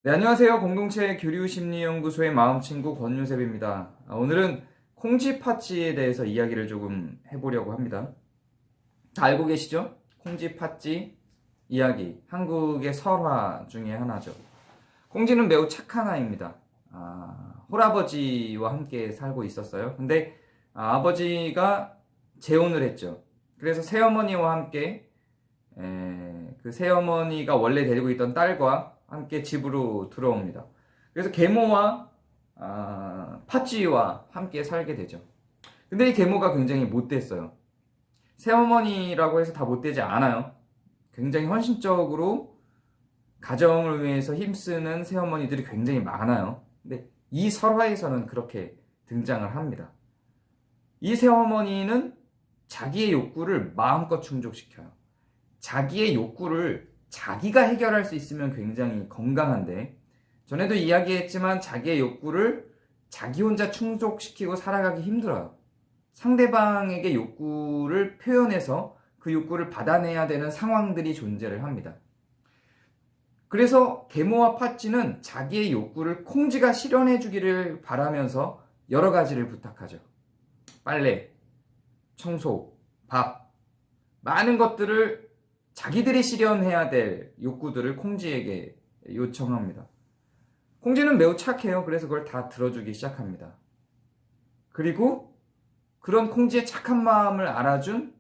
네, 안녕하세요. 공동체 교류심리연구소의 마음친구 권유셉입니다. 오늘은 콩쥐팥쥐에 대해서 이야기를 조금 해보려고 합니다. 다 알고 계시죠? 콩쥐팥쥐 이야기, 한국의 설화 중에 하나죠. 콩쥐는 매우 착한 아이입니다. 홀아버지와 함께 살고 있었어요. 근데 아버지가 재혼을 했죠. 그래서 새어머니와 함께 그 새어머니가 원래 데리고 있던 딸과 함께 집으로 들어옵니다. 그래서 계모와 팥쥐와 함께 살게 되죠. 근데 이 계모가 굉장히 못됐어요. 새어머니라고 해서 다 못되지 않아요. 굉장히 헌신적으로 가정을 위해서 힘쓰는 새어머니들이 굉장히 많아요. 근데 이 설화에서는 그렇게 등장을 합니다. 이 새어머니는 자기의 욕구를 마음껏 충족시켜요. 자기의 욕구를 자기가 해결할 수 있으면 굉장히 건강한데, 전에도 이야기했지만 자기의 욕구를 자기 혼자 충족시키고 살아가기 힘들어요. 상대방에게 욕구를 표현해서 그 욕구를 받아내야 되는 상황들이 존재를 합니다. 그래서 계모와 팥쥐는 자기의 욕구를 콩쥐가 실현해 주기를 바라면서 여러 가지를 부탁하죠. 빨래, 청소, 밥, 많은 것들을 자기들이 실현해야 될 욕구들을 콩쥐에게 요청합니다. 콩쥐는 매우 착해요. 그래서 그걸 다 들어주기 시작합니다. 그리고 그런 콩쥐의 착한 마음을 알아준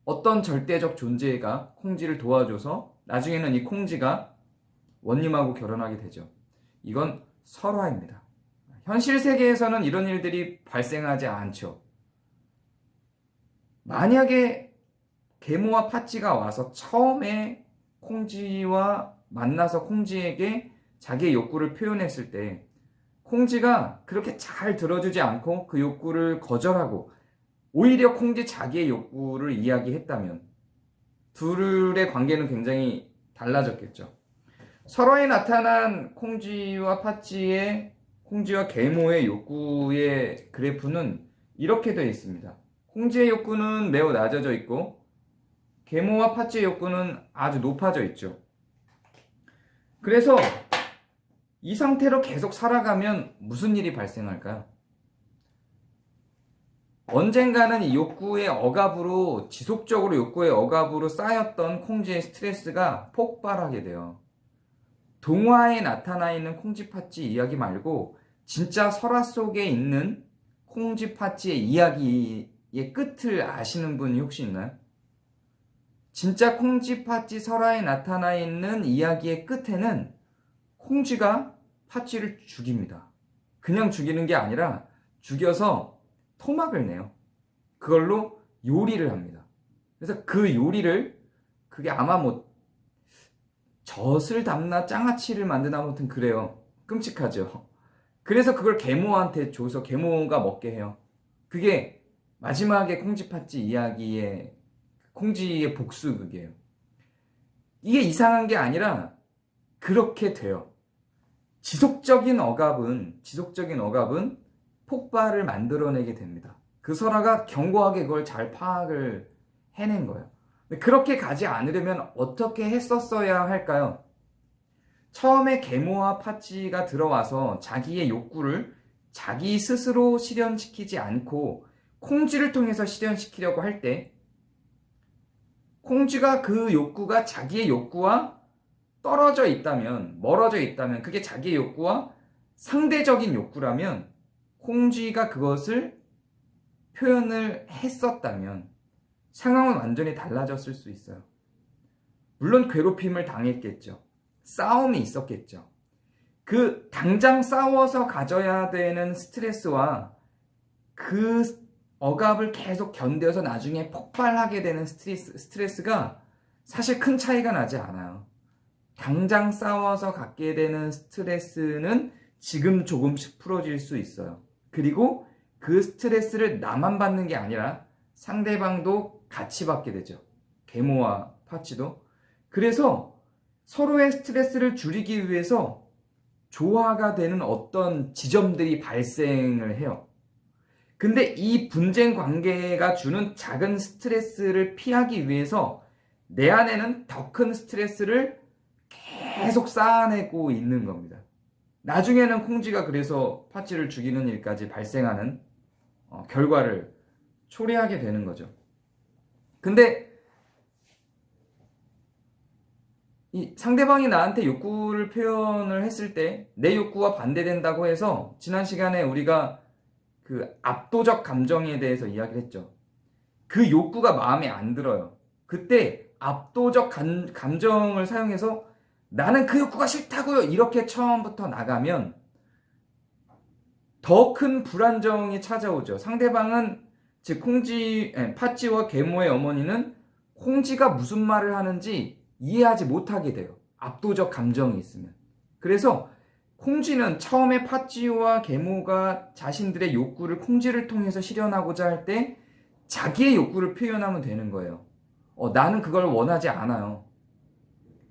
어떤 절대적 존재가 콩쥐를 도와줘서 나중에는 이 콩쥐가 원님하고 결혼하게 되죠. 이건 설화입니다. 현실 세계에서는 이런 일들이 발생하지 않죠. 만약에 계모와 팥쥐가 와서 처음에 콩쥐와 만나서 콩쥐에게 자기의 욕구를 표현했을 때 콩쥐가 그렇게 잘 들어주지 않고 그 욕구를 거절하고 오히려 콩쥐 자기의 욕구를 이야기했다면 둘의 관계는 굉장히 달라졌겠죠. 설화에 나타난 콩쥐와 팥쥐의 콩쥐와 계모의 욕구의 그래프는 이렇게 되어 있습니다. 콩쥐의 욕구는 매우 낮아져 있고 계모와 팥쥐의 욕구는 아주 높아져 있죠. 그래서 이 상태로 계속 살아가면 무슨 일이 발생할까요? 언젠가는 이 욕구의 억압으로, 지속적으로 욕구의 억압으로 쌓였던 콩쥐의 스트레스가 폭발하게 돼요. 동화에 나타나 있는 콩쥐 팥쥐 이야기 말고 진짜 설화 속에 있는 콩쥐 팥쥐의 이야기의 끝을 아시는 분이 혹시 있나요? 진짜 콩쥐 팥쥐 설화에 나타나 있는 이야기의 끝에는 콩쥐가 팥쥐를 죽입니다. 그냥 죽이는 게 아니라 죽여서 토막을 내요. 그걸로 요리를 합니다. 그래서 그 요리를, 그게 아마 뭐 젖을 담나 장아찌를 만드나 아무튼 그래요. 끔찍하죠. 그래서 그걸 계모한테 줘서 계모가 먹게 해요. 그게 마지막에 콩쥐 팥쥐 이야기의 콩쥐의 복수극이에요. 이게 이상한 게 아니라 그렇게 돼요. 지속적인 억압은 폭발을 만들어내게 됩니다. 그 설화가 견고하게 그걸 잘 파악을 해낸 거예요. 그렇게 가지 않으려면 어떻게 했었어야 할까요? 처음에 계모와 팥쥐가 들어와서 자기의 욕구를 자기 스스로 실현시키지 않고 콩쥐를 통해서 실현시키려고 할 때 콩쥐가 그 욕구가 자기의 욕구와 떨어져 있다면, 멀어져 있다면, 그게 자기의 욕구와 상대적인 욕구라면 콩쥐가 그것을 표현을 했었다면 상황은 완전히 달라졌을 수 있어요. 물론 괴롭힘을 당했겠죠. 싸움이 있었겠죠. 그 당장 싸워서 가져야 되는 스트레스와 그 억압을 계속 견뎌서 나중에 폭발하게 되는 스트레스가 사실 큰 차이가 나지 않아요. 당장 싸워서 갖게 되는 스트레스는 지금 조금씩 풀어질 수 있어요. 그리고 그 스트레스를 나만 받는 게 아니라 상대방도 같이 받게 되죠. 계모와 팥쥐도. 그래서 서로의 스트레스를 줄이기 위해서 조화가 되는 어떤 지점들이 발생을 해요. 근데 이 분쟁 관계가 주는 작은 스트레스를 피하기 위해서 내 안에는 더 큰 스트레스를 계속 쌓아내고 있는 겁니다. 나중에는 콩쥐가 그래서 팥쥐를 죽이는 일까지 발생하는 결과를 초래하게 되는 거죠. 근데 이 상대방이 나한테 욕구를 표현을 했을 때 내 욕구와 반대된다고 해서 지난 시간에 우리가 그 압도적 감정에 대해서 이야기를 했죠. 그 욕구가 마음에 안 들어요. 그때 압도적 감정을 사용해서 나는 그 욕구가 싫다고요. 이렇게 처음부터 나가면 더 큰 불안정이 찾아오죠. 상대방은 즉 팥쥐와 계모의 어머니는 콩쥐가 무슨 말을 하는지 이해하지 못하게 돼요. 압도적 감정이 있으면. 그래서 콩쥐는 처음에 팥쥐와 계모가 자신들의 욕구를 콩쥐를 통해서 실현하고자 할 때 자기의 욕구를 표현하면 되는 거예요. 나는 그걸 원하지 않아요.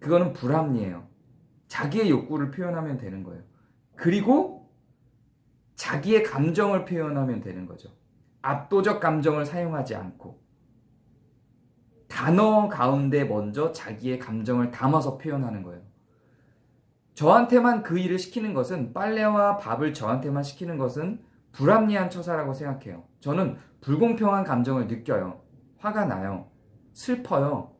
그거는 불합리해요. 자기의 욕구를 표현하면 되는 거예요. 그리고 자기의 감정을 표현하면 되는 거죠. 압도적 감정을 사용하지 않고 단어 가운데 먼저 자기의 감정을 담아서 표현하는 거예요. 저한테만 그 일을 시키는 것은, 빨래와 밥을 저한테만 시키는 것은 불합리한 처사라고 생각해요. 저는 불공평한 감정을 느껴요. 화가 나요. 슬퍼요.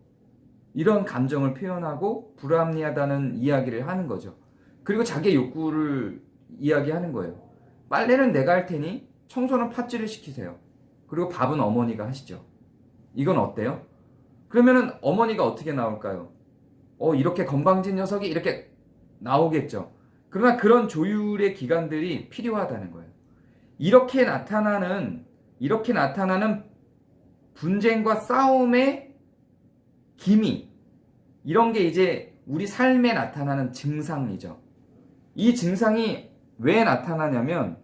이런 감정을 표현하고 불합리하다는 이야기를 하는 거죠. 그리고 자기의 욕구를 이야기하는 거예요. 빨래는 내가 할 테니 청소는 팥쥐를 시키세요. 그리고 밥은 어머니가 하시죠. 이건 어때요? 그러면은 어머니가 어떻게 나올까요? 이렇게 건방진 녀석이 이렇게 나오겠죠. 그러나 그런 조율의 기간들이 필요하다는 거예요. 이렇게 나타나는 분쟁과 싸움의 기미, 이런 게 이제 우리 삶에 나타나는 증상이죠. 이 증상이 왜 나타나냐면,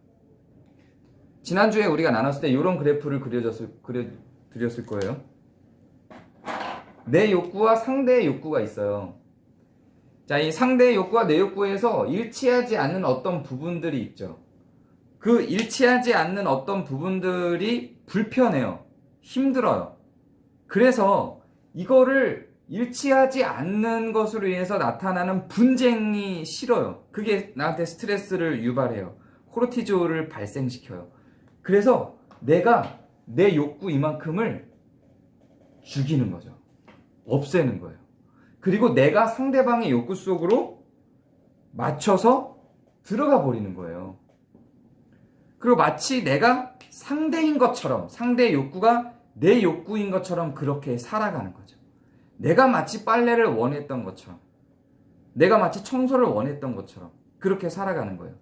지난주에 우리가 나눴을 때 이런 그래프를 그려드렸을 거예요. 내 욕구와 상대의 욕구가 있어요. 자, 이 상대의 욕구와 내 욕구에서 일치하지 않는 어떤 부분들이 있죠. 그 일치하지 않는 어떤 부분들이 불편해요. 힘들어요. 그래서 이거를 일치하지 않는 것으로 인해서 나타나는 분쟁이 싫어요. 그게 나한테 스트레스를 유발해요. 코르티졸을 발생시켜요. 그래서 내가 내 욕구 이만큼을 죽이는 거죠. 없애는 거예요. 그리고 내가 상대방의 욕구 속으로 맞춰서 들어가 버리는 거예요. 그리고 마치 내가 상대인 것처럼, 상대의 욕구가 내 욕구인 것처럼 그렇게 살아가는 거죠. 내가 마치 빨래를 원했던 것처럼, 내가 마치 청소를 원했던 것처럼 그렇게 살아가는 거예요.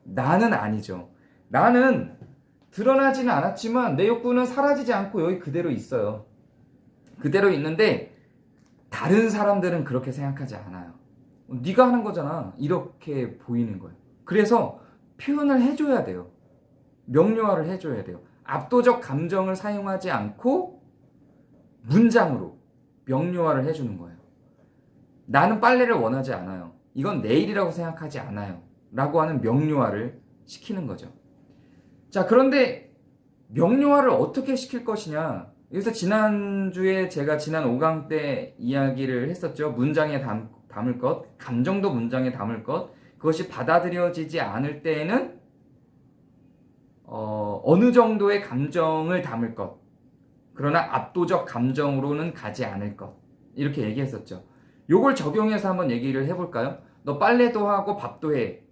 나는 아니죠. 나는 드러나지는 않았지만 내 욕구는 사라지지 않고 여기 그대로 있어요. 그대로 있는데 다른 사람들은 그렇게 생각하지 않아요. 네가 하는 거잖아. 이렇게 보이는 거예요. 그래서 표현을 해줘야 돼요. 명료화를 해줘야 돼요. 압도적 감정을 사용하지 않고 문장으로 명료화를 해주는 거예요. 나는 빨래를 원하지 않아요. 이건 내 일이라고 생각하지 않아요. 라고 하는 명료화를 시키는 거죠. 자, 그런데 명료화를 어떻게 시킬 것이냐. 여기서 지난주에 제가 지난 5강 때 이야기를 했었죠. 문장에 담을 것, 감정도 문장에 담을 것, 그것이 받아들여지지 않을 때에는 어느 정도의 감정을 담을 것, 그러나 압도적 감정으로는 가지 않을 것, 이렇게 얘기했었죠. 요걸 적용해서 한번 얘기를 해볼까요? 너 빨래도 하고 밥도 해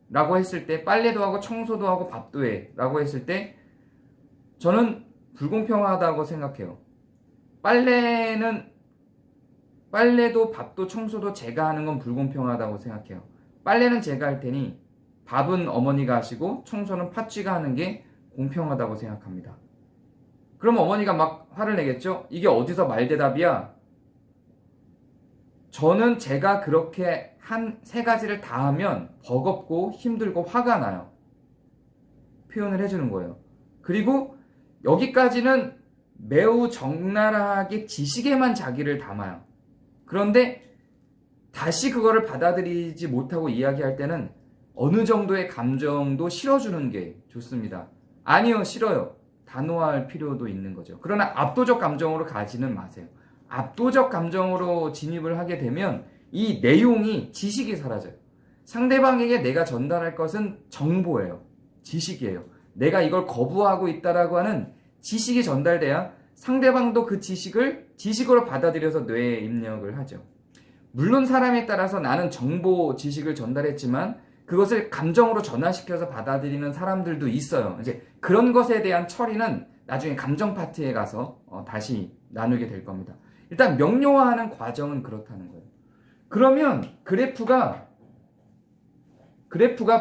라고 했을 때, 빨래도 하고 청소도 하고 밥도 해 라고 했을 때 저는 불공평하다고 생각해요. 빨래도 밥도 청소도 제가 하는 건 불공평하다고 생각해요. 빨래는 제가 할 테니 밥은 어머니가 하시고 청소는 팥쥐가 하는 게 공평하다고 생각합니다. 그럼 어머니가 막 화를 내겠죠? 이게 어디서 말대답이야? 저는 제가 그렇게 한 세 가지를 다 하면 버겁고 힘들고 화가 나요. 표현을 해주는 거예요. 그리고 여기까지는 매우 적나라하게 지식에만 자기를 담아요. 그런데 다시 그거를 받아들이지 못하고 이야기할 때는 어느 정도의 감정도 실어주는 게 좋습니다. 아니요, 싫어요. 단호할 필요도 있는 거죠. 그러나 압도적 감정으로 가지는 마세요. 압도적 감정으로 진입을 하게 되면 이 내용이, 지식이 사라져요. 상대방에게 내가 전달할 것은 정보예요. 지식이에요. 내가 이걸 거부하고 있다라고 하는 지식이 전달돼야 상대방도 그 지식을 지식으로 받아들여서 뇌에 입력을 하죠. 물론 사람에 따라서 나는 정보, 지식을 전달했지만 그것을 감정으로 전환시켜서 받아들이는 사람들도 있어요. 이제 그런 것에 대한 처리는 나중에 감정 파트에 가서 다시 나누게 될 겁니다. 일단 명료화하는 과정은 그렇다는 거예요. 그러면 그래프가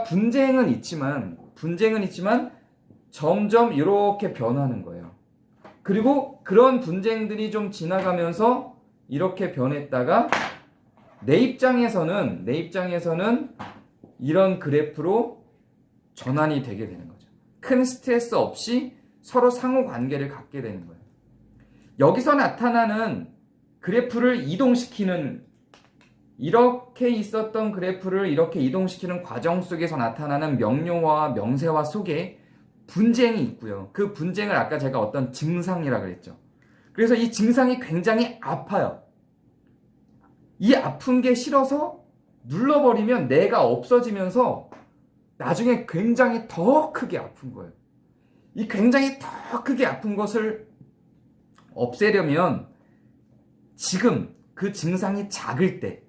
분쟁은 있지만 점점 이렇게 변하는 거예요. 그리고 그런 분쟁들이 좀 지나가면서 이렇게 변했다가 내 입장에서는 이런 그래프로 전환이 되게 되는 거죠. 큰 스트레스 없이 서로 상호 관계를 갖게 되는 거예요. 여기서 나타나는 그래프를 이동시키는, 이렇게 있었던 그래프를 이렇게 이동시키는 과정 속에서 나타나는 명료화와 명세화 속에 분쟁이 있고요. 그 분쟁을 아까 제가 어떤 증상이라고 그랬죠. 그래서 이 증상이 굉장히 아파요. 이 아픈 게 싫어서 눌러버리면 내가 없어지면서 나중에 굉장히 더 크게 아픈 거예요. 이 굉장히 더 크게 아픈 것을 없애려면 지금 그 증상이 작을 때,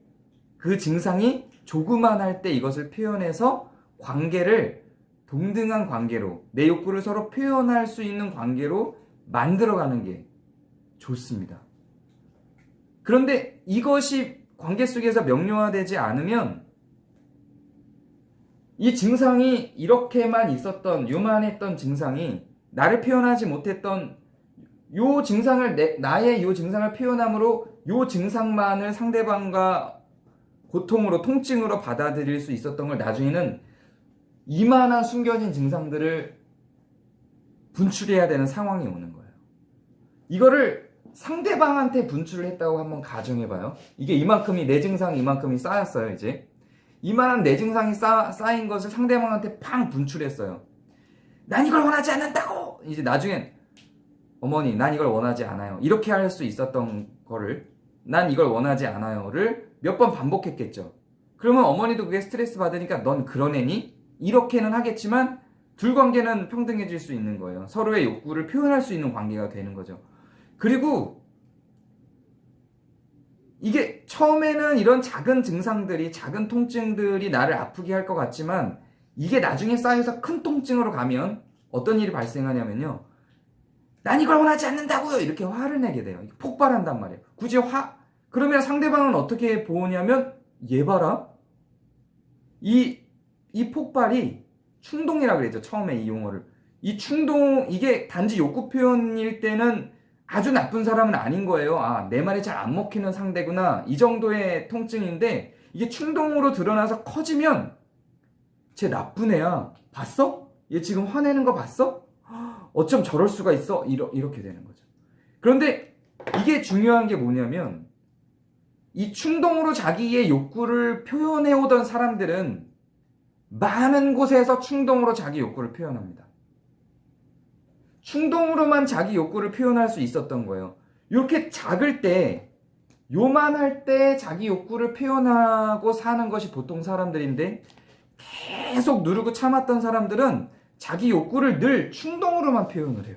그 증상이 조그만할 때 이것을 표현해서 관계를 동등한 관계로, 내 욕구를 서로 표현할 수 있는 관계로 만들어가는 게 좋습니다. 그런데 이것이 관계 속에서 명료화되지 않으면 이 증상이 이렇게만 있었던, 요만했던 증상이 나를 표현하지 못했던 요 증상을, 나의 요 증상을 표현함으로 요 증상만을 상대방과 고통으로, 통증으로 받아들일 수 있었던 걸 나중에는 이만한 숨겨진 증상들을 분출해야 되는 상황이 오는 거예요. 이거를 상대방한테 분출을 했다고 한번 가정해봐요. 이게 이만큼이, 내 증상이 이만큼이 쌓였어요. 이제 이만한 내 증상이 쌓인 것을 상대방한테 팡 분출했어요. 난 이걸 원하지 않는다고. 이제 나중엔 어머니, 난 이걸 원하지 않아요. 이렇게 할 수 있었던 거를, 난 이걸 원하지 않아요를 몇 번 반복했겠죠. 그러면 어머니도 그게 스트레스 받으니까 넌 그런 애니? 이렇게는 하겠지만 둘 관계는 평등해질 수 있는 거예요. 서로의 욕구를 표현할 수 있는 관계가 되는 거죠. 그리고 이게 처음에는 이런 작은 증상들이, 작은 통증들이 나를 아프게 할 것 같지만 이게 나중에 쌓여서 큰 통증으로 가면 어떤 일이 발생하냐면요. 난 이걸 원하지 않는다고요. 이렇게 화를 내게 돼요. 폭발한단 말이에요. 굳이 그러면 상대방은 어떻게 보냐면 얘 봐라. 이 폭발이 충동이라고 그랬죠. 처음에 이 용어를. 이 충동, 이게 단지 욕구 표현일 때는 아주 나쁜 사람은 아닌 거예요. 아, 내 말이 잘 안 먹히는 상대구나. 이 정도의 통증인데 이게 충동으로 드러나서 커지면 쟤 나쁜 애야. 봤어? 얘 지금 화내는 거 봤어? 어쩜 저럴 수가 있어? 이렇게 되는 거죠. 그런데 이게 중요한 게 뭐냐면 이 충동으로 자기의 욕구를 표현해 오던 사람들은 많은 곳에서 충동으로 자기 욕구를 표현합니다. 충동으로만 자기 욕구를 표현할 수 있었던 거예요. 이렇게 작을 때, 요만할 때 자기 욕구를 표현하고 사는 것이 보통 사람들인데 계속 누르고 참았던 사람들은 자기 욕구를 늘 충동으로만 표현을 해요.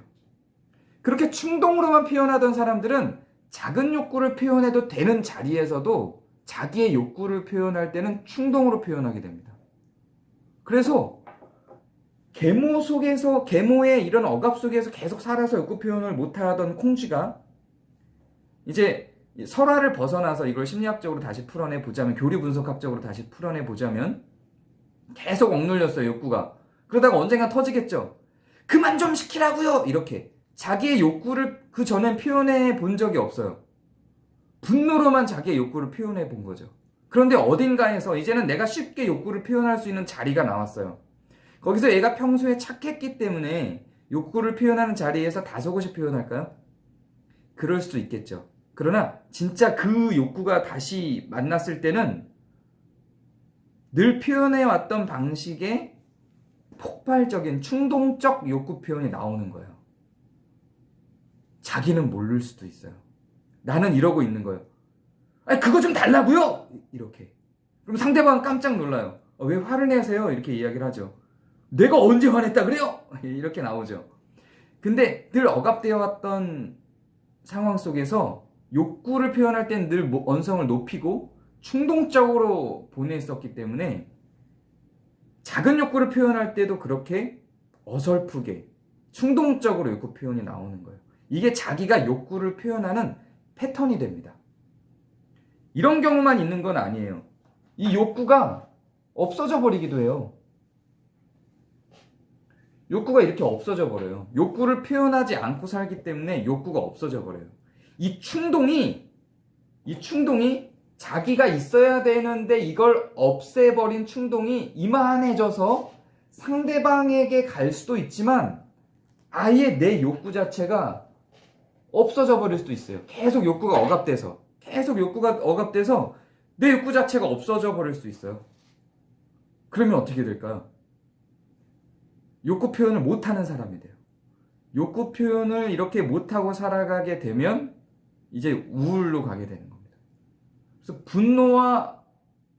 그렇게 충동으로만 표현하던 사람들은 작은 욕구를 표현해도 되는 자리에서도 자기의 욕구를 표현할 때는 충동으로 표현하게 됩니다. 그래서 계모의 이런 억압 속에서 계속 살아서 욕구 표현을 못하던 콩쥐가 이제 설화를 벗어나서 이걸 심리학적으로 다시 풀어내보자면, 교리 분석학적으로 다시 풀어내보자면 계속 억눌렸어요, 욕구가. 그러다가 언젠가 터지겠죠. 그만 좀 시키라고요. 이렇게 자기의 욕구를 그 전엔 표현해 본 적이 없어요. 분노로만 자기의 욕구를 표현해 본 거죠. 그런데 어딘가에서 이제는 내가 쉽게 욕구를 표현할 수 있는 자리가 나왔어요. 거기서 얘가 평소에 착했기 때문에 욕구를 표현하는 자리에서 다소곳이 표현할까요? 그럴 수도 있겠죠. 그러나 진짜 그 욕구가 다시 만났을 때는 늘 표현해왔던 방식의 폭발적인 충동적 욕구 표현이 나오는 거예요. 자기는 모를 수도 있어요. 나는 이러고 있는 거예요. 아니, 그거 좀 달라고요. 이렇게. 그럼 상대방은 깜짝 놀라요. 왜 화를 내세요? 이렇게 이야기를 하죠. 내가 언제 화냈다 그래요? 이렇게 나오죠. 근데 늘 억압되어 왔던 상황 속에서 욕구를 표현할 땐 늘 언성을 높이고 충동적으로 보냈었기 때문에 작은 욕구를 표현할 때도 그렇게 어설프게 충동적으로 욕구 표현이 나오는 거예요. 이게 자기가 욕구를 표현하는 패턴이 됩니다. 이런 경우만 있는 건 아니에요. 이 욕구가 없어져 버리기도 해요. 욕구가 이렇게 없어져 버려요. 욕구를 표현하지 않고 살기 때문에 욕구가 없어져 버려요. 이 충동이 자기가 있어야 되는데 이걸 없애버린 충동이 이만해져서 상대방에게 갈 수도 있지만 아예 내 욕구 자체가 없어져 버릴 수도 있어요. 계속 욕구가 억압돼서 내 욕구 자체가 없어져 버릴 수 있어요. 그러면 어떻게 될까요? 욕구 표현을 못하는 사람이 돼요. 욕구 표현을 이렇게 못하고 살아가게 되면 이제 우울로 가게 되는 겁니다. 그래서 분노와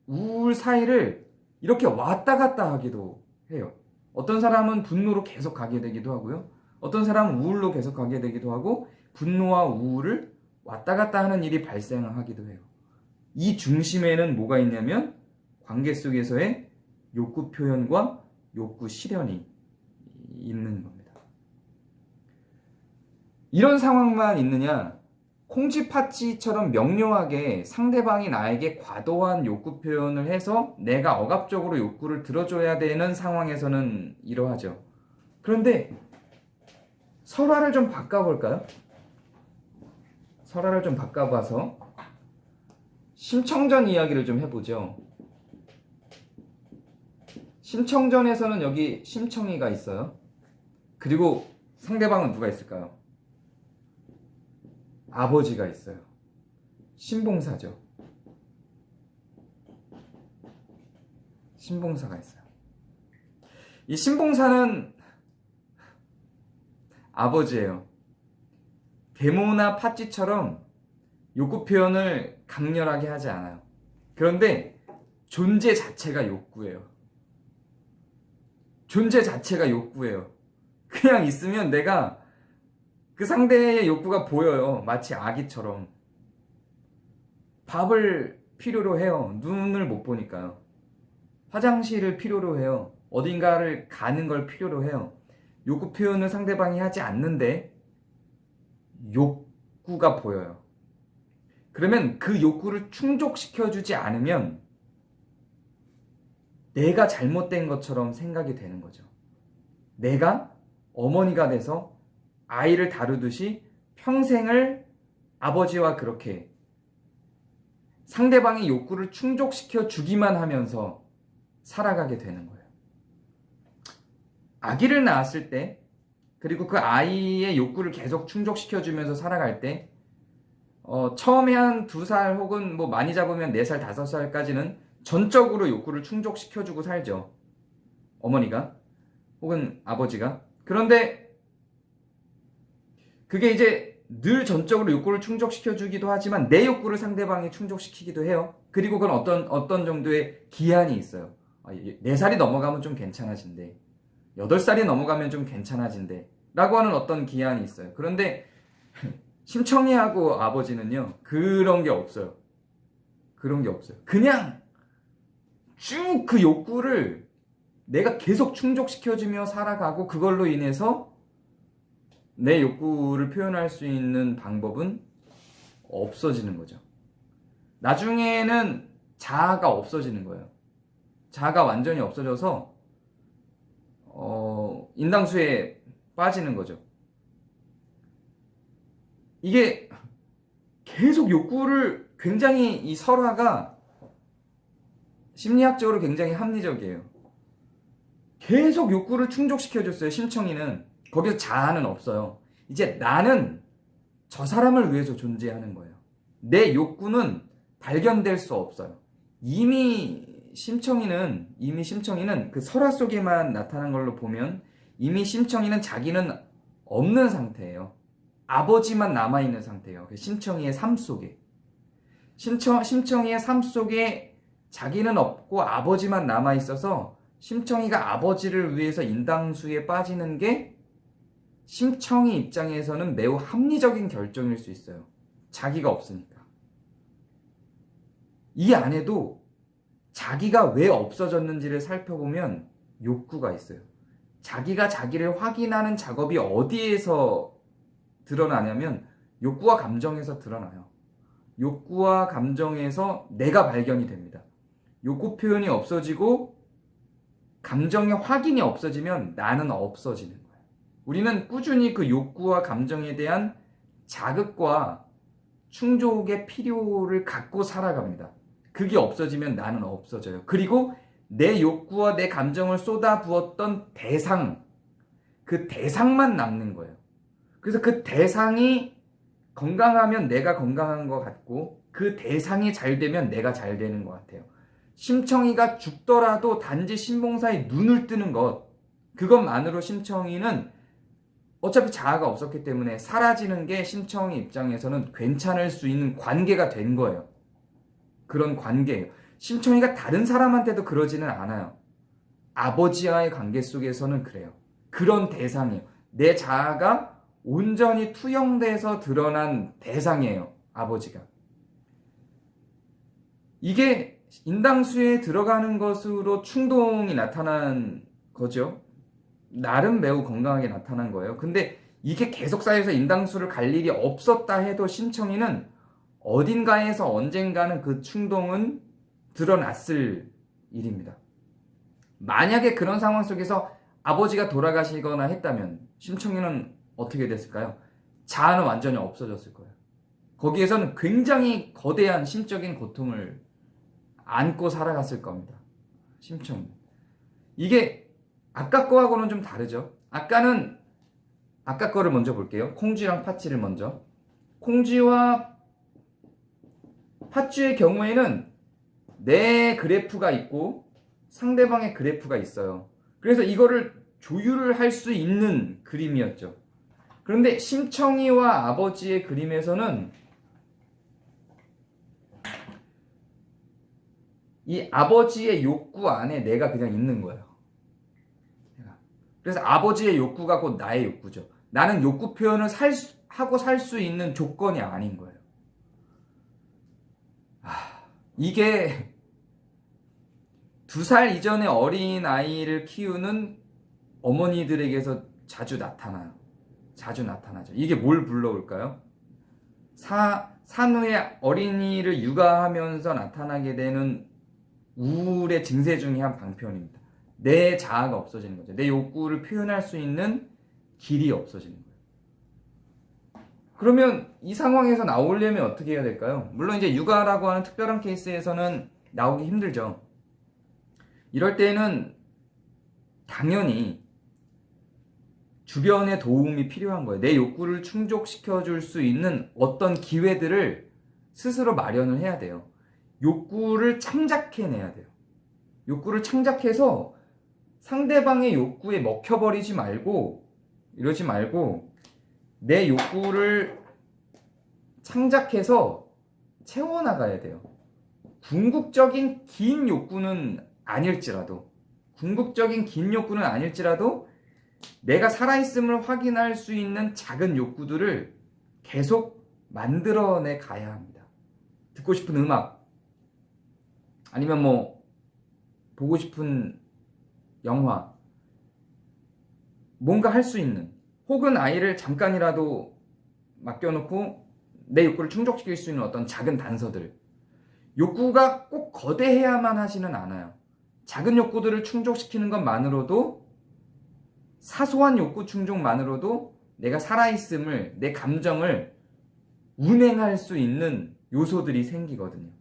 우울 사이를 이렇게 왔다 갔다 하기도 해요. 어떤 사람은 분노로 계속 가게 되기도 하고요. 어떤 사람은 우울로 계속 가게 되기도 하고 분노와 우울을 왔다 갔다 하는 일이 발생하기도 해요. 이 중심에는 뭐가 있냐면 관계 속에서의 욕구 표현과 욕구 실현이 있는 겁니다. 이런 상황만 있느냐? 콩쥐팥쥐처럼 명료하게 상대방이 나에게 과도한 욕구 표현을 해서 내가 억압적으로 욕구를 들어줘야 되는 상황에서는 이러하죠. 그런데 설화를 좀 바꿔볼까요? 설화를 좀 바꿔봐서 심청전 이야기를 좀 해보죠. 심청전에서는 여기 심청이가 있어요. 그리고 상대방은 누가 있을까요? 아버지가 있어요. 신봉사죠. 신봉사가 있어요. 이 신봉사는 아버지예요. 계모나 팥쥐처럼 욕구 표현을 강렬하게 하지 않아요. 그런데 존재 자체가 욕구예요. 존재 자체가 욕구예요. 그냥 있으면 내가 그 상대의 욕구가 보여요. 마치 아기처럼. 밥을 필요로 해요. 눈을 못 보니까요. 화장실을 필요로 해요. 어딘가를 가는 걸 필요로 해요. 욕구 표현을 상대방이 하지 않는데 욕구가 보여요. 그러면 그 욕구를 충족시켜주지 않으면 내가 잘못된 것처럼 생각이 되는 거죠. 내가 어머니가 돼서 아이를 다루듯이 평생을 아버지와 그렇게 상대방의 욕구를 충족시켜 주기만 하면서 살아가게 되는 거예요. 아기를 낳았을 때, 그리고 그 아이의 욕구를 계속 충족시켜 주면서 살아갈 때, 처음에 한 2살 혹은 뭐 많이 잡으면 4살, 5살까지는 전적으로 욕구를 충족시켜 주고 살죠. 어머니가 혹은 아버지가. 그런데 그게 이제 늘 전적으로 욕구를 충족시켜 주기도 하지만 내 욕구를 상대방이 충족시키기도 해요. 그리고 그건 어떤 정도의 기한이 있어요. 4살이 넘어가면 좀 괜찮아진대. 8살이 넘어가면 좀 괜찮아진대. 라고 하는 어떤 기한이 있어요. 그런데 심청이하고 아버지는요, 그런 게 없어요. 그런 게 없어요. 그냥 쭉 그 욕구를 내가 계속 충족시켜주며 살아가고 그걸로 인해서 내 욕구를 표현할 수 있는 방법은 없어지는 거죠. 나중에는 자아가 없어지는 거예요. 자아가 완전히 없어져서 인당수에 빠지는 거죠. 이게 계속 욕구를 굉장히 이 설화가 심리학적으로 굉장히 합리적이에요. 계속 욕구를 충족시켜줬어요. 심청이는. 거기서 자아는 없어요. 이제 나는 저 사람을 위해서 존재하는 거예요. 내 욕구는 발견될 수 없어요. 이미 심청이는 그 설화 속에만 나타난 걸로 보면 이미 심청이는 자기는 없는 상태예요. 아버지만 남아있는 상태예요. 심청이의 삶 속에. 심청이의 삶 속에 자기는 없고 아버지만 남아있어서 심청이가 아버지를 위해서 인당수에 빠지는 게 심청이 입장에서는 매우 합리적인 결정일 수 있어요. 자기가 없으니까. 이 안에도 자기가 왜 없어졌는지를 살펴보면 욕구가 있어요. 자기가 자기를 확인하는 작업이 어디에서 드러나냐면 욕구와 감정에서 드러나요. 욕구와 감정에서 내가 발견이 됩니다. 욕구 표현이 없어지고 감정의 확인이 없어지면 나는 없어지는 거예요. 우리는 꾸준히 그 욕구와 감정에 대한 자극과 충족의 필요를 갖고 살아갑니다. 그게 없어지면 나는 없어져요. 그리고 내 욕구와 내 감정을 쏟아부었던 대상, 그 대상만 남는 거예요. 그래서 그 대상이 건강하면 내가 건강한 것 같고 그 대상이 잘 되면 내가 잘 되는 것 같아요. 심청이가 죽더라도 단지 신봉사에 눈을 뜨는 것, 그것만으로 심청이는 어차피 자아가 없었기 때문에 사라지는 게 심청이 입장에서는 괜찮을 수 있는 관계가 된 거예요. 그런 관계예요. 심청이가 다른 사람한테도 그러지는 않아요. 아버지와의 관계 속에서는 그래요. 그런 대상이에요. 내 자아가 온전히 투영돼서 드러난 대상이에요. 아버지가. 이게 인당수에 들어가는 것으로 충동이 나타난 거죠. 나름 매우 건강하게 나타난 거예요. 근데 이게 계속 쌓여서 인당수를 갈 일이 없었다 해도 심청이는 어딘가에서 언젠가는 그 충동은 드러났을 일입니다. 만약에 그런 상황 속에서 아버지가 돌아가시거나 했다면 심청이는 어떻게 됐을까요? 자아는 완전히 없어졌을 거예요. 거기에서는 굉장히 거대한 심적인 고통을 안고 살아갔을 겁니다. 심청이. 이게 아까 거하고는 좀 다르죠. 아까 거를 먼저 볼게요. 콩쥐랑 팥쥐를 먼저. 콩쥐와 팥쥐의 경우에는 내 그래프가 있고 상대방의 그래프가 있어요. 그래서 이거를 조율을 할 수 있는 그림이었죠. 그런데 심청이와 아버지의 그림에서는 이 아버지의 욕구 안에 내가 그냥 있는 거예요. 그래서 아버지의 욕구가 곧 나의 욕구죠. 나는 욕구 표현을 하고 살 수 있는 조건이 아닌 거예요. 이게 2살 이전의 어린 아이를 키우는 어머니들에게서 자주 나타나요. 자주 나타나죠. 이게 뭘 불러올까요? 산후에 어린이를 육아하면서 나타나게 되는 우울의 증세 중에 한 방편입니다. 내 자아가 없어지는 거죠. 내 욕구를 표현할 수 있는 길이 없어지는 거예요. 그러면 이 상황에서 나오려면 어떻게 해야 될까요? 물론 이제 육아라고 하는 특별한 케이스에서는 나오기 힘들죠. 이럴 때는 당연히 주변의 도움이 필요한 거예요. 내 욕구를 충족시켜 줄 수 있는 어떤 기회들을 스스로 마련을 해야 돼요. 욕구를 창작해내야 돼요. 욕구를 창작해서 상대방의 욕구에 먹혀버리지 말고 이러지 말고 내 욕구를 창작해서 채워나가야 돼요. 궁극적인 긴 욕구는 아닐지라도 내가 살아있음을 확인할 수 있는 작은 욕구들을 계속 만들어내 가야 합니다. 듣고 싶은 음악, 아니면 보고 싶은 영화, 뭔가 할 수 있는, 혹은 아이를 잠깐이라도 맡겨놓고 내 욕구를 충족시킬 수 있는 어떤 작은 단서들. 욕구가 꼭 거대해야만 하지는 않아요. 작은 욕구들을 충족시키는 것만으로도, 사소한 욕구 충족만으로도 내가 살아있음을, 내 감정을 운행할 수 있는 요소들이 생기거든요.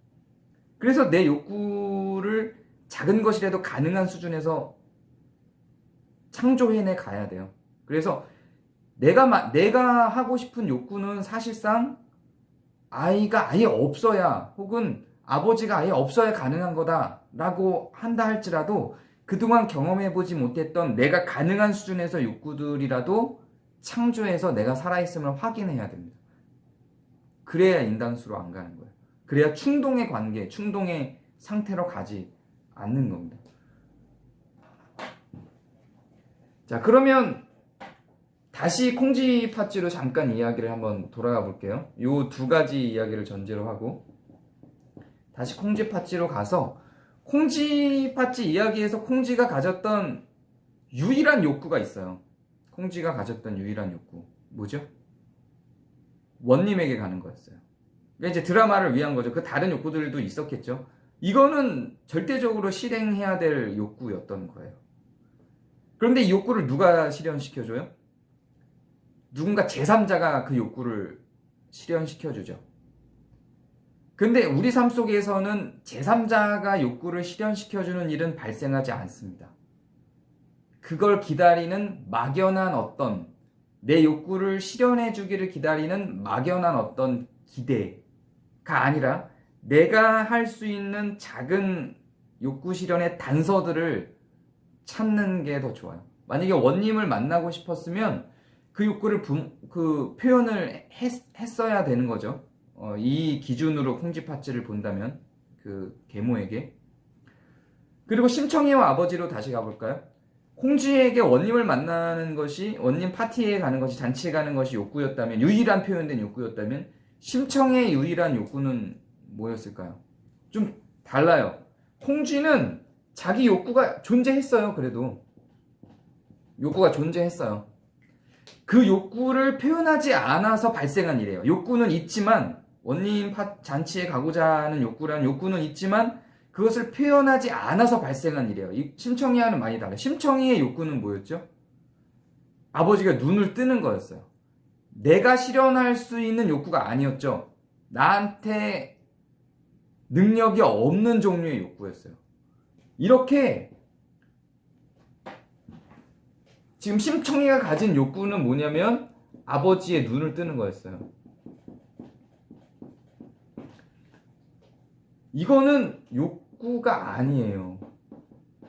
그래서 내 욕구를 작은 것이라도 가능한 수준에서 창조해내 가야 돼요. 그래서 내가 하고 싶은 욕구는 사실상 아이가 아예 없어야, 혹은 아버지가 아예 없어야 가능한 거다라고 한다 할지라도 그동안 경험해보지 못했던 내가 가능한 수준에서 욕구들이라도 창조해서 내가 살아있음을 확인해야 됩니다. 그래야 인당수로 안 가는 거예요. 그래야 충동의 관계, 충동의 상태로 가지 않는 겁니다. 자, 그러면 다시 콩쥐팥쥐로 잠깐 이야기를 한번 돌아가 볼게요. 요 두 가지 이야기를 전제로 하고 다시 콩쥐팥쥐로 가서 콩쥐팥쥐 이야기에서 콩쥐가 가졌던 유일한 욕구가 있어요. 콩쥐가 가졌던 유일한 욕구 뭐죠? 원님에게 가는 거였어요. 그러니까 이제 드라마를 위한 거죠. 그 다른 욕구들도 있었겠죠. 이거는 절대적으로 실행해야 될 욕구였던 거예요. 그런데 이 욕구를 누가 실현시켜줘요? 누군가 제3자가 그 욕구를 실현시켜주죠. 근데 우리 삶 속에서는 제3자가 욕구를 실현시켜주는 일은 발생하지 않습니다. 그걸 기다리는 막연한 어떤 내 욕구를 실현해주기를 기다리는 막연한 어떤 기대가 아니라 내가 할 수 있는 작은 욕구 실현의 단서들을 찾는 게 더 좋아요. 만약에 원님을 만나고 싶었으면 그 욕구를 표현을 했어야 되는 거죠. 이 기준으로 콩쥐팥쥐를 본다면 그 계모에게. 그리고 심청이와 아버지로 다시 가볼까요? 콩쥐에게 원님을 만나는 것이, 원님 파티에 가는 것이, 잔치에 가는 것이 욕구였다면, 유일한 표현된 욕구였다면 심청의 유일한 욕구는 뭐였을까요? 좀 달라요. 콩쥐는 자기 욕구가 존재했어요. 그래도 욕구가 존재했어요. 그 욕구를 표현하지 않아서 발생한 일이에요. 욕구는 있지만, 원님 잔치에 가고자 하는 욕구라는 욕구는 있지만 그것을 표현하지 않아서 발생한 일이에요. 심청이와는 많이 달라요. 심청이의 욕구는 뭐였죠? 아버지가 눈을 뜨는 거였어요. 내가 실현할 수 있는 욕구가 아니었죠. 나한테 능력이 없는 종류의 욕구였어요. 이렇게 지금 심청이가 가진 욕구는 뭐냐면 아버지의 눈을 뜨는 거였어요. 이거는 욕구가 아니에요.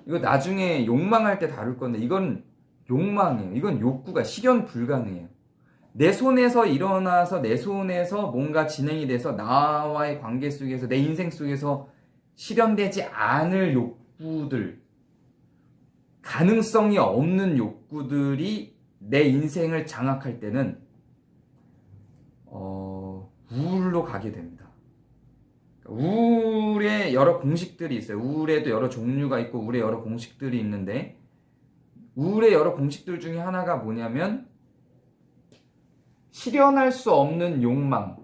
이거 나중에 욕망할 때 다룰 건데 이건 욕망이에요. 이건 욕구가 실현 불가능해요. 내 손에서 일어나서 내 손에서 뭔가 진행이 돼서 나와의 관계 속에서 내 인생 속에서 실현되지 않을 욕구들, 가능성이 없는 욕구들이 내 인생을 장악할 때는 우울로 가게 됩니다. 우울에 여러 공식들이 있어요. 우울에도 여러 종류가 있고 우울에 여러 공식들이 있는데 우울의 여러 공식들 중에 하나가 뭐냐면 실현할 수 없는 욕망,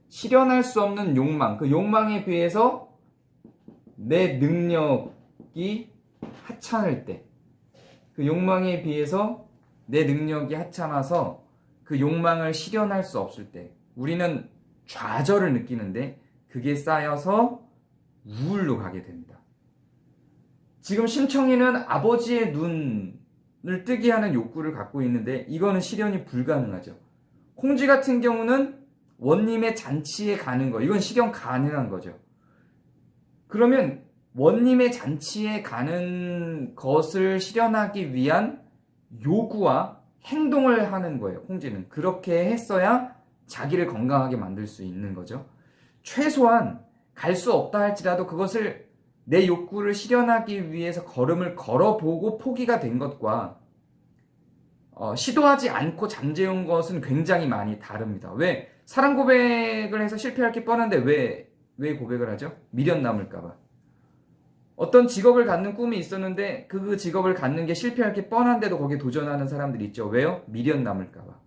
실현할 수 없는 욕망, 그 욕망에 비해서 내 능력이 하찮을 때, 그 욕망에 비해서 내 능력이 하찮아서 그 욕망을 실현할 수 없을 때 우리는 좌절을 느끼는데 그게 쌓여서 우울로 가게 됩니다. 지금 심청이는 아버지의 눈을 뜨게 하는 욕구를 갖고 있는데 이거는 실현이 불가능하죠. 콩쥐 같은 경우는 원님의 잔치에 가는 거, 이건 실현 가능한 거죠. 그러면 원님의 잔치에 가는 것을 실현하기 위한 요구와 행동을 하는 거예요. 콩쥐는 그렇게 했어야 자기를 건강하게 만들 수 있는 거죠. 최소한 갈 수 없다 할지라도 그것을 내 욕구를 실현하기 위해서 걸음을 걸어보고 포기가 된 것과 시도하지 않고 잠재운 것은 굉장히 많이 다릅니다. 왜? 사랑 고백을 해서 실패할 게 뻔한데 왜 고백을 하죠? 미련 남을까봐. 어떤 직업을 갖는 꿈이 있었는데 그 직업을 갖는 게 실패할 게 뻔한데도 거기에 도전하는 사람들이 있죠. 왜요? 미련 남을까봐.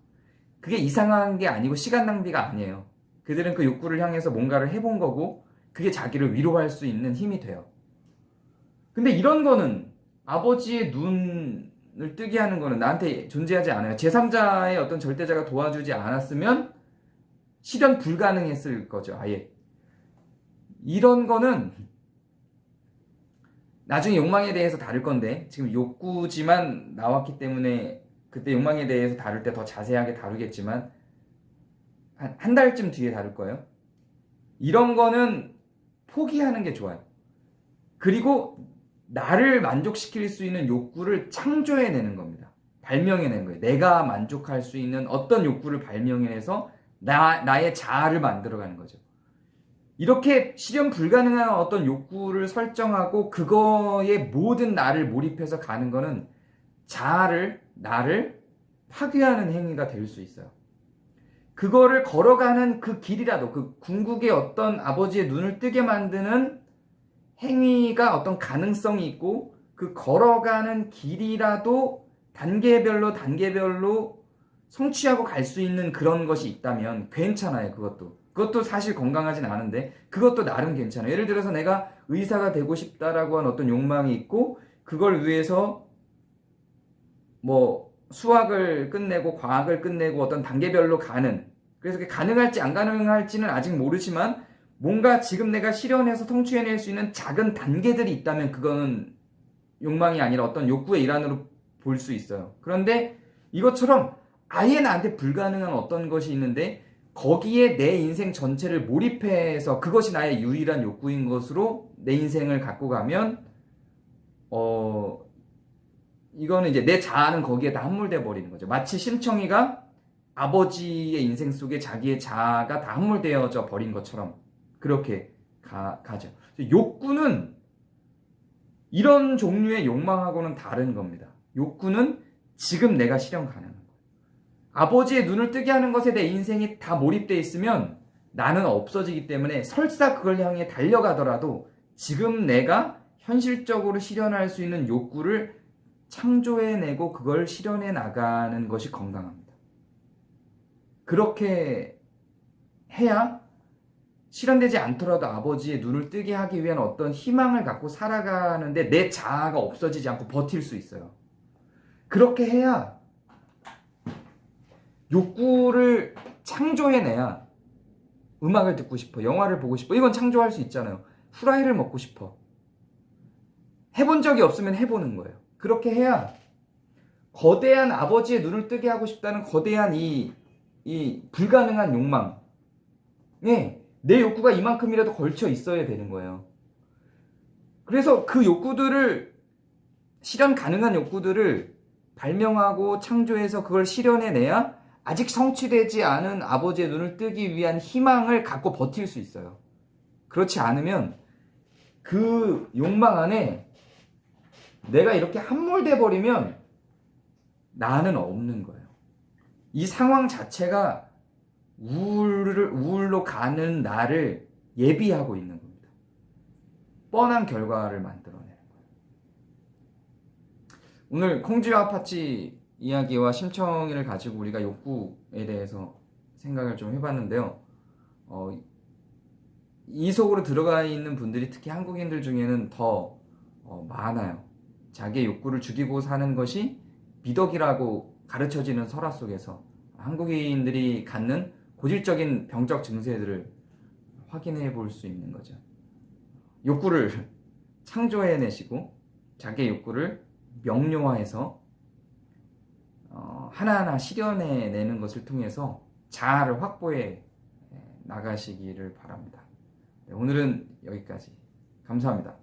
그게 이상한 게 아니고 시간 낭비가 아니에요. 그들은 그 욕구를 향해서 뭔가를 해본 거고 그게 자기를 위로할 수 있는 힘이 돼요. 근데 이런 거는 아버지의 눈을 뜨게 하는 거는 나한테 존재하지 않아요. 제3자의 어떤 절대자가 도와주지 않았으면 실현 불가능했을 거죠. 아예. 이런 거는 나중에 욕망에 대해서 다룰 건데 지금 욕구지만 나왔기 때문에 그때 욕망에 대해서 다룰 때 더 자세하게 다루겠지만 한 달쯤 뒤에 다룰 거예요. 이런 거는 포기하는 게 좋아요. 그리고 나를 만족시킬 수 있는 욕구를 창조해내는 겁니다. 발명해내는 거예요. 내가 만족할 수 있는 어떤 욕구를 발명해내서 나의 자아를 만들어가는 거죠. 이렇게 실현 불가능한 어떤 욕구를 설정하고 그거에 모든 나를 몰입해서 가는 거는 나를 파괴하는 행위가 될 수 있어요. 그거를 걸어가는 그 길이라도, 그 궁극의 어떤 아버지의 눈을 뜨게 만드는 행위가 어떤 가능성이 있고, 그 걸어가는 길이라도 단계별로 성취하고 갈 수 있는 그런 것이 있다면 괜찮아요. 그것도 사실 건강하진 않은데 그것도 나름 괜찮아요. 예를 들어서 내가 의사가 되고 싶다라고 하는 어떤 욕망이 있고, 그걸 위해서 뭐 수학을 끝내고 과학을 끝내고 어떤 단계별로 가는, 그래서 그게 가능할지 안 가능할지는 아직 모르지만 뭔가 지금 내가 실현해서 성취해낼 수 있는 작은 단계들이 있다면 그거는 욕망이 아니라 어떤 욕구의 일환으로 볼 수 있어요. 그런데 이것처럼 아예 나한테 불가능한 어떤 것이 있는데 거기에 내 인생 전체를 몰입해서 그것이 나의 유일한 욕구인 것으로 내 인생을 갖고 가면 이거는 이제 내 자아는 거기에 다 함몰돼 버리는 거죠. 마치 심청이가 아버지의 인생 속에 자기의 자아가 다 함몰되어져 버린 것처럼 그렇게 가죠. 욕구는 이런 종류의 욕망하고는 다른 겁니다. 욕구는 지금 내가 실현 가능한 거예요. 아버지의 눈을 뜨게 하는 것에 내 인생이 다 몰입되어 있으면 나는 없어지기 때문에 설사 그걸 향해 달려가더라도 지금 내가 현실적으로 실현할 수 있는 욕구를 창조해내고 그걸 실현해 나가는 것이 건강합니다. 그렇게 해야 실현되지 않더라도 아버지의 눈을 뜨게 하기 위한 어떤 희망을 갖고 살아가는데 내 자아가 없어지지 않고 버틸 수 있어요. 그렇게 해야 욕구를 창조해내야 음악을 듣고 싶어, 영화를 보고 싶어. 이건 창조할 수 있잖아요. 후라이를 먹고 싶어. 해본 적이 없으면 해보는 거예요. 그렇게 해야 거대한 아버지의 눈을 뜨게 하고 싶다는 거대한 이 불가능한 욕망에 내 욕구가 이만큼이라도 걸쳐 있어야 되는 거예요. 그래서 그 욕구들을, 실현 가능한 욕구들을 발명하고 창조해서 그걸 실현해내야 아직 성취되지 않은 아버지의 눈을 뜨기 위한 희망을 갖고 버틸 수 있어요. 그렇지 않으면 그 욕망 안에 내가 이렇게 함몰돼 버리면 나는 없는 거예요. 이 상황 자체가 우울로 가는 나를 예비하고 있는 겁니다. 뻔한 결과를 만들어내는 거예요. 오늘 콩쥐와 파치 이야기와 심청이를 가지고 우리가 욕구에 대해서 생각을 좀 해봤는데요. 이 속으로 들어가 있는 분들이 특히 한국인들 중에는 더 많아요. 자기의 욕구를 죽이고 사는 것이 미덕이라고 가르쳐지는 설화 속에서 한국인들이 갖는 고질적인 병적 증세들을 확인해 볼 수 있는 거죠. 욕구를 창조해내시고 자기의 욕구를 명료화해서 하나하나 실현해내는 것을 통해서 자아를 확보해 나가시기를 바랍니다. 네, 오늘은 여기까지. 감사합니다.